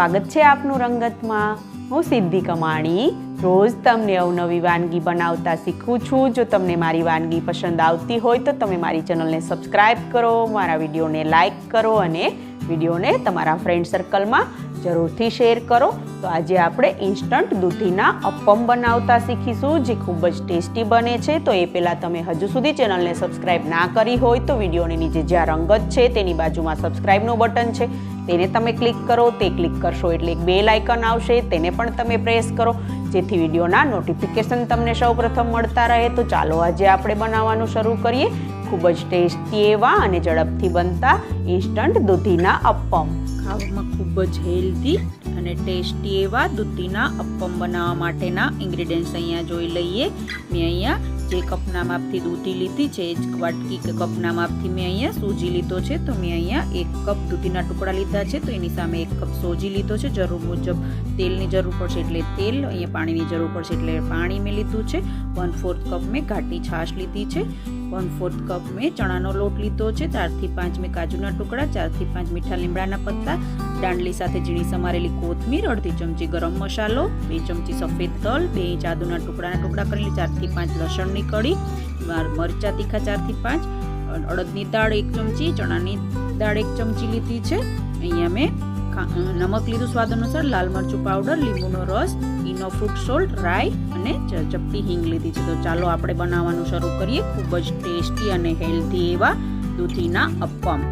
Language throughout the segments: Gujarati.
સ્વાગત છે આપનું રંગતમાં। હું સિદ્ધિ કમાણી રોજ તમને અવનવી વાનગી બનાવતા શીખું છું। જો તમને મારી વાનગી પસંદ આવતી હોય તો તમે મારી ચેનલને સબસ્ક્રાઈબ કરો, મારા વિડીયોને લાઈક કરો અને વિડીયોને તમારા ફ્રેન્ડ સર્કલમાં જરૂરથી શેર કરો। તો આજે આપણે ઇન્સ્ટન્ટ દૂધીના અપ્પમ બનાવતા શીખીશું, જે ખૂબ જ ટેસ્ટી બને છે। તો એ પહેલાં તમે હજુ સુધી ચેનલને સબસ્ક્રાઈબ ના કરી હોય તો વિડીયોની નીચે જ્યાં રંગત છે તેની બાજુમાં સબસ્ક્રાઈબનું બટન છે, તેને તમે ક્લિક કરો। તે ક્લિક કરશો એટલે એક બેલ આઇકન આવશે, તેને પણ તમે પ્રેસ કરો, જેથી વિડીયોના નોટિફિકેશન તમને સૌપ્રથમ મળતા રહે। તો ચાલો આજે આપણે બનાવવાનું શરૂ કરીએ। ખૂબ જ ટેસ્ટી એવા અને ઝડપથી બનતા ઇન્સ્ટન્ટ દૂધીના અપ્પમ। ખાવામાં ખૂબ જ હેલ્ધી અને ટેસ્ટી એવા દૂધીના અપ્પમ બનાવવા માટેના ઇન્ગ્રીડિયન્ટ્સ અહીંયા જોઈ લઈએ। મેં અહીંયા જે કપના માપથી દૂધી લીધી છે એ જ વાટકી કે કપના માપથી મેં અહીંયા સૂજી લીધો છે। તો મેં અહીંયા 1 કપ દૂધીના ટુકડા લીધા છે, તો એની સામે 1 કપ સૂજી લીધો છે। જરૂર મુજબ તેલની જરૂર પડશે એટલે તેલ, અહીંયા પાણીની જરૂર પડશે એટલે પાણી મેં લીધું છે। 1/4 કપ મેં ઘાટી છાશ લીધી છે। 1/4 કપ મેં ચણાનો લોટ લીધો છે। 4 થી 5 મેં કાજુના ટુકડા, 4 થી 5 મીઠા લીમડાના પત્તા, દાંડલી સાથે ઝીણી સમારેલી કોથમીર, અડધી ચમચી ગરમ મસાલો, 2 ચમચી સફેદ તલ, 2 ઇંચ આદુના ટુકડા કરેલી, 4 થી 5 લસણની કળી, મરચા તીખા 4 થી 5, અડદની દાળ 1 ચમચી, ચણાની દાળ 1 ચમચી લીધી છે। અહીંયા મેં નમક લીધું સ્વાદ અનુસાર, લાલ મરચું પાવડર, લીંબુનો રસ, ઈનો ફ્રૂટ સોલ્ટ, રાઈ અને ચપટી હિંગ લીધી છે। તો ચાલો આપણે બનાવવાનું શરૂ કરીએ। ખૂબ જ ટેસ્ટી અને હેલ્ધી એવા દૂધીના અપ્પમ।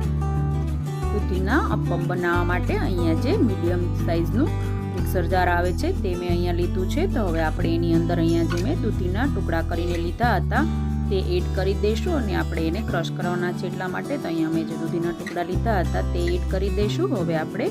દૂધીના અપ્પમ બનાવવા માટે અહીંયા જે મીડિયમ સાઇઝનું મિક્સર જાર આવે છે તે મેં અહીંયા લીધું છે। તો હવે આપણે એની અંદર અહીંયા જે મેં દૂધીના ટુકડા કરીને લીધા હતા તે એડ કરી દઈશું અને આપણે એને ક્રશ કરવાના છે એટલા માટે। તો અહીંયા મેં જે દૂધીના ટુકડા લીધા હતા તે એડ કરી દઈશું। હવે આપણે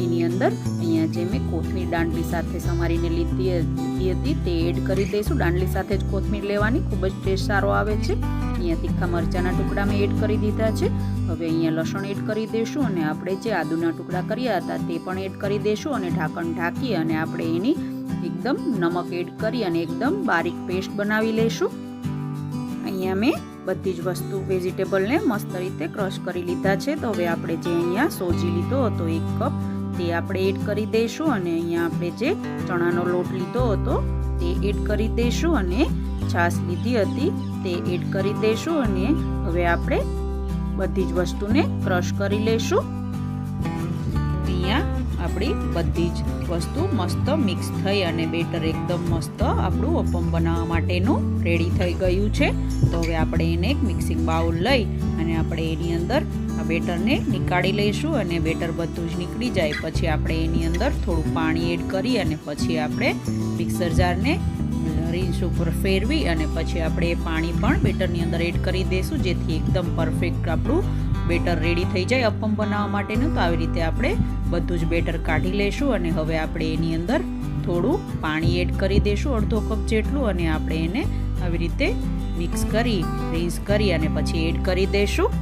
એની અંદર અહીંયા જે મેં કોથમીર દાંડલી સાથે સમારીને લીધી હતી તે એડ કરી દઈશું। દાંડલી સાથે જ કોથમીર લેવાની, ખૂબ જ ટેસ્ટ સારો આવે છે। અહીંયા તીખા મરચાના ટુકડા મેં એડ કરી દીધા છે। હવે અહીંયા લસણ એડ કરી દઈશું અને આપણે જે આદુના ટુકડા કર્યા હતા તે પણ એડ કરી દઈશું અને ઢાંકણ ઢાંકી અને આપણે એની એકદમ નમક એડ કરી અને એકદમ બારીક પેસ્ટ બનાવી લઈશું। અહીંયા મેં બધી જ વસ્તુ વેજીટેબલને મસ્ત રીતે ક્રશ કરી લીધા છે। તો હવે આપણે જે અહીંયા સોજી લીધો હતો 1 કપ તે આપણે એડ કરી દઈશું અને અહીંયા આપણે જે ચણાનો લોટ લીધો હતો તે એડ કરી દઈશું અને છાશ લીધી હતી તે એડ કરી દઈશું અને હવે આપણે બધી જ વસ્તુને ક્રશ કરી લઈશું। અહીંયા આપણી બધી જ વસ્તુ મસ્ત મિક્સ થઈ અને બેટર એકદમ મસ્ત આપણું અપ્પમ બનાવવા માટેનું રેડી થઈ ગયું છે। તો હવે આપણે એને એક મિક્સિંગ બાઉલ લઈ અને આપણે એની અંદર આ બેટરને નીકાળી લઈશું અને બેટર બધું જ નીકળી જાય પછી આપણે એની અંદર થોડું પાણી એડ કરી અને પછી આપણે મિક્સર જારને રીંચ ઉપર ફેરવી અને પછી આપણે એ પાણી પણ બેટરની અંદર એડ કરી દઈશું, જેથી એકદમ પરફેક્ટ આપણું બેટર રેડી થઈ જાય અપ્પમ બનાવવા માટેનું। તો આવી રીતે આપણે બધું જ બેટર કાઢી લઈશું અને હવે આપણે એની અંદર થોડું પાણી એડ કરી દઈશું, અડધો કપ જેટલું, અને આપણે એને આવી રીતે મિક્સ કરી રીંચ કરી અને પછી એડ કરી દઈશું।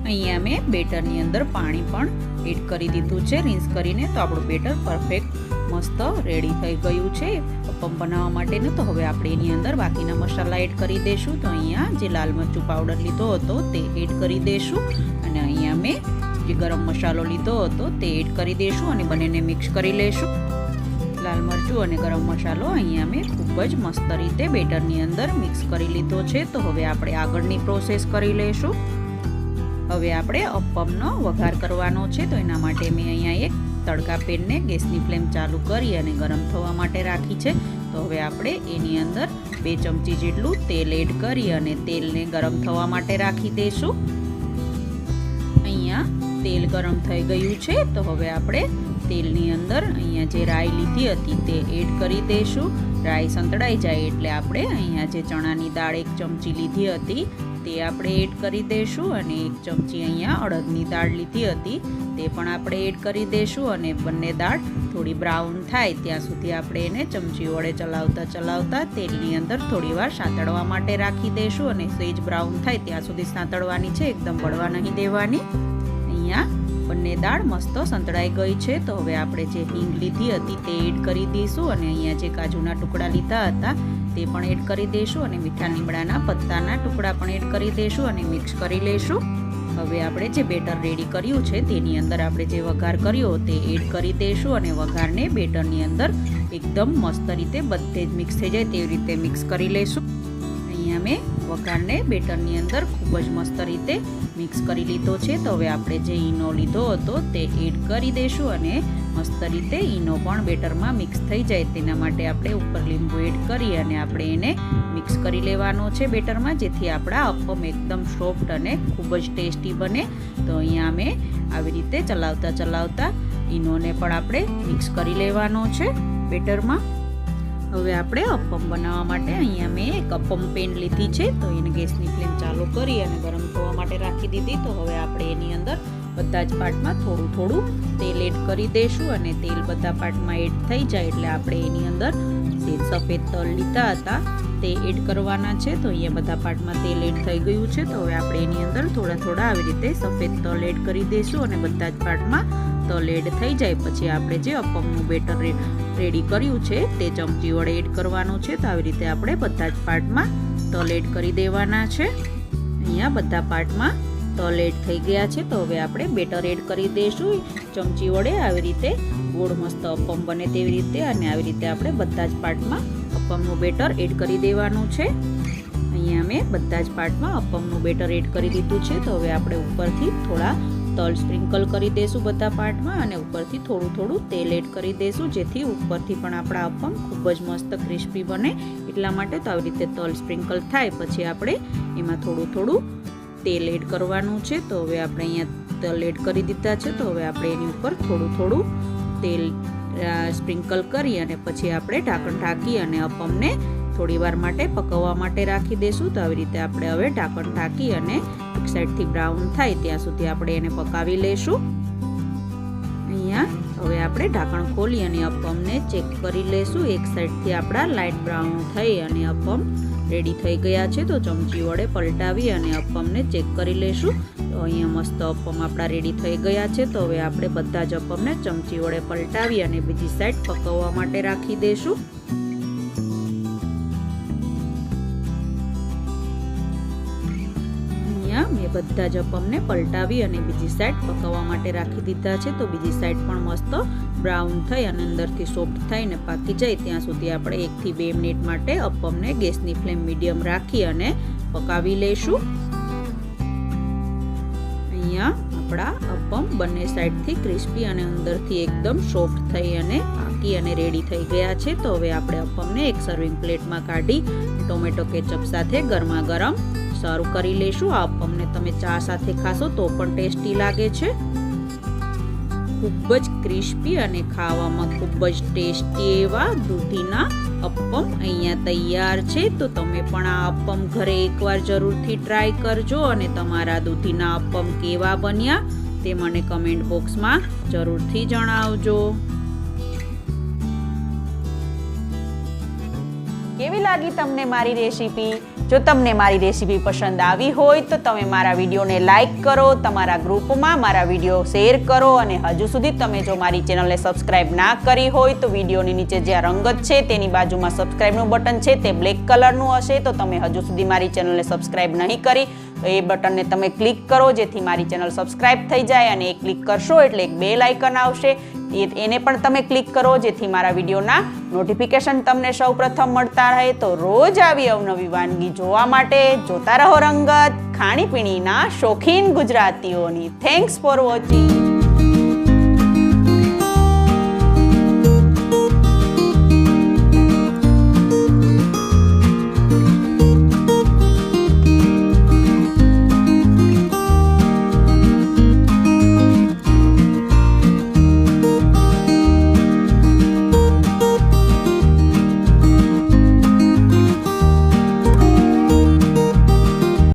અહીંયા મેં બેટરની અંદર પાણી પણ એડ કરી દીધું છે રીંચ કરીને। તો આપણું બેટર પરફેક્ટ મસ્ત રેડી થઈ ગયું છે અપ્પમ બનાવવા માટેનું। તો હવે આપણે એની અંદર બાકીના મસાલા એડ કરી દઈશું। તો અહીંયા જે લાલ મરચું પાવડર લીધો હતો તે એડ કરી દઈશું અને અહીંયા મેં જે ગરમ મસાલો લીધો હતો તે એડ કરી દઈશું અને બંનેને મિક્સ કરી લઈશું। લાલ મરચું અને ગરમ મસાલો અહીંયા મેં ખૂબ જ મસ્ત રીતે બેટરની અંદર મિક્સ કરી લીધો છે। તો હવે આપણે આગળની પ્રોસેસ કરી લઈશું। હવે આપણે અપ્પમનો વઘાર કરવાનો છે। તો એના માટે મેં અહીંયા એક તડકા પેનને ગેસની ફ્લેમ ચાલુ કરી અને ગરમ થવા માટે રાખી છે। તો હવે આપણે એની અંદર 2 ચમચી જેટલું તેલ એડ કરી અને તેલને ગરમ થવા માટે રાખી દઈશું। અહીંયા તેલ ગરમ થઈ ગયું છે। તો હવે આપણે તેલની અંદર અહીંયા જે રાઈ લીધી હતી તે એડ કરી દઈશું। રાઈ સંતળાઈ જાય એટલે આપણે અહીંયા જે ચણાની દાળ 1 ચમચી લીધી હતી તે આપણે એડ કરી દઈશું અને 1 ચમચી અહીંયા અડદની દાળ લીધી હતી તે પણ આપણે એડ કરી દઈશું અને બંને દાળ થોડી બ્રાઉન થાય ત્યાં સુધી આપણે એને ચમચી વડે ચલાવતા તેલની અંદર થોડીવાર સાંતળવા માટે રાખી દઈશું અને સેજ બ્રાઉન થાય ત્યાં સુધી સાંતળવાની છે, એકદમ બળવા નહીં દેવાની। અહીંયા બંને દાળ મસ્ત સંતળાઈ ગઈ છે। તો હવે આપણે જે હિંગ લીધી હતી તે એડ કરી દઈશું અને અહીંયા જે કાજુના ટુકડા લીધા હતા તે પણ એડ કરી દઈશું અને મીઠા લીમડાના પત્તાના ટુકડા પણ એડ કરી દઈશું અને મિક્સ કરી લઈશું। હવે આપણે જે બેટર રેડી કર્યું છે તેની અંદર આપણે જે વઘાર કર્યો તે એડ કરી દઈશું અને વઘારને બેટરની અંદર એકદમ મસ્ત રીતે બધે જ મિક્સ થઈ જાય તેવી રીતે મિક્સ કરી લઈશું. અહીંયા મેં વઘારને બેટરની અંદર ખૂબ જ મસ્ત રીતે મિક્સ કરી લીધો છે. તો હવે આપણે જે ઈનો લીધો હતો તે એડ કરી દઈશું અને મસ્ત રીતે ઈનો પણ બેટરમાં મિક્સ થઈ જાય તેના માટે આપણે ઉપર લીંબુ એડ કરી અને આપણે એને મિક્સ કરી લેવાનો છે બેટરમાં, જેથી આપણા અપમ એકદમ સોફ્ટ અને ખૂબ જ ટેસ્ટી બને. તો અહીંયા અમે આવી રીતે ચલાવતા ઈનોને પણ આપણે મિક્સ કરી લેવાનો છે બેટરમાં. હવે આપણે અપમ બનાવવા માટે અહીંયા મેં એક અપમ પેન લીધી છે. તો એને ગેસની ફ્લેમ ચાલુ કરી અને ગરમ થવા માટે રાખી દીધી. તો હવે આપણે એની અંદર બધા જ પાર્ટમાં થોડું તેલ એડ કરી દઈશું અને તેલ બધા પાર્ટમાં એડ થઈ જાય એટલે આપણે એની અંદર જે સફેદ તલ લીધા હતા તે એડ કરવાના છે. તો અહીંયા બધા પાર્ટમાં તેલ એડ થઈ ગયું છે. તો હવે આપણે એની અંદર થોડા આવી રીતે સફેદ તલ એડ કરી દઈશું અને બધા જ પાર્ટમાં તલ એડ થઈ જાય પછી આપણે જે અપમનું બેટર રેડી કર્યું છે તે ચમચી વડે એડ કરવાનું છે. તો આવી રીતે આપણે બધા જ પાર્ટમાં તલ એડ કરી દેવાના છે. અહીંયા બધા પાર્ટમાં તલ એડ થઈ ગયા છે. તો હવે આપણે બેટર એડ કરી દઈશું ચમચી વડે આવી રીતે ગોળ મસ્ત અપમ બને તેવી રીતે અને આવી રીતે આપણે બધા જ પાર્ટમાં અપમનું બેટર એડ કરી દેવાનું છે. અહીંયા મેં બધા જ પાર્ટમાં અપમનું બેટર એડ કરી દીધું છે. તો હવે આપણે ઉપરથી થોડા તલ સ્પ્રિંકલ કરી દઈશું બધા પાર્ટમાં અને ઉપરથી થોડું તેલ એડ કરી દઈશું, જેથી ઉપરથી પણ આપણા અપમ ખૂબ જ મસ્ત ક્રિસ્પી બને એટલા માટે. તો આવી રીતે તલ સ્પ્રિંકલ થાય પછી આપણે એમાં થોડું તેલ એડ કરવાનું છે. તો હવે આપણે અહીંયા તલ એડ કરી દીધા છે. તો હવે આપણે એની ઉપર થોડું તેલ સ્પ્રિંકલ કરી અને પછી આપણે ઢાંકણ ઢાંકી અને અપમને થોડી વાર માટે પકવવા માટે રાખી દઈશું. તો આવી રીતે આપણે હવે ઢાંકણ ઢાંકી અને એક સાઈડથી બ્રાઉન થાય ત્યાં સુધી આપણે એને પકાવી લઈશું. અહીંયા હવે આપણે ઢાંકણ ખોલી અને અપમને ચેક કરી લઈશું. એક સાઈડથી આપણા લાઇટ બ્રાઉન થઈ અને અપમ રેડી થઈ ગયા છે. તો ચમચી વડે પલટાવી અને અપમને ચેક કરી લઈશું. તો અહીંયા મસ્ત અપમ આપણા રેડી થઈ ગયા છે. તો હવે આપણે બધા જ અપમને ચમચી વડે પલટાવી અને બીજી સાઈડ પકવવા માટે રાખી દઈશું. મેં બધા જ અપમને પલટાવી અને બીજી સાઈડ પકવવા માટે રાખી દીધા છે. તો બીજી સાઈડ પણ મસ્ત બ્રાઉન થઈ અને અંદરથી સોફ્ટ થઈને પાકી જાય ત્યાં સુધી આપણે 1 થી 2 મિનિટ માટે અપમને ગેસની ફ્લેમ મીડિયમ રાખી અને પકાવી લઈશું. અહીંયા આપણા અપમ બંને સાઈડથી ક્રિસ્પી અને અંદરથી એકદમ સોફ્ટ થઈ અને પાકી અને રેડી થઈ ગયા છે. તો હવે આપણે અપમને એક સર્વિંગ પ્લેટમાં કાઢી ટોમેટો કેચઅપ સાથે ગરમા ગરમ સર્વ કરી લઈશું. આ અપમને તમે ચા સાથે ખાશો તો પણ ટેસ્ટી લાગે છે. ખૂબ જ ક્રિસ્પી અને ખાવામાં ખૂબ જ ટેસ્ટી એવા દૂધીના અપમ અહીંયા તૈયાર છે. તો તમે પણ આ અપમ ઘરે એકવાર જરૂરથી ટ્રાય કરજો અને તમારા દૂધીના અપમ કેવા બન્યા તે મને કમેન્ટ બોક્સમાં જરૂરથી જણાવજો. કેવી લાગી તમને મારી રેસીપી? જો તમને મારી રેસીપી પસંદ આવી હોય તો તમે મારા વિડીયોને લાઈક કરો, તમારા ગ્રુપમાં મારા વિડીયો શેર કરો અને હજુ સુધી તમે જો મારી ચેનલને સબસ્ક્રાઈબ ના કરી હોય તો વિડીયોની નીચે જે રંગત છે તેની બાજુમાં સબસ્ક્રાઈબનું બટન છે તે બ્લેક કલરનું હશે. તો તમે હજુ સુધી મારી ચેનલને સબસ્ક્રાઈબ નહીં કરી તો એ બટનને તમે ક્લિક કરો જેથી મારી ચેનલ સબસ્ક્રાઈબ થઈ જાય અને એ ક્લિક કરશો એટલે એક બેલ આઇકન આવશે એને પણ તમે ક્લિક કરો જેથી મારા વિડીયોના નોટિફિકેશન તમને સૌપ્રથમ મળતા રહે. તો રોજ આવી અવનવી વાનગી જોવા માટે જોતા રહો રંગત, ખાણીપીણીના શોખીન ગુજરાતીઓની. Thanks for watching.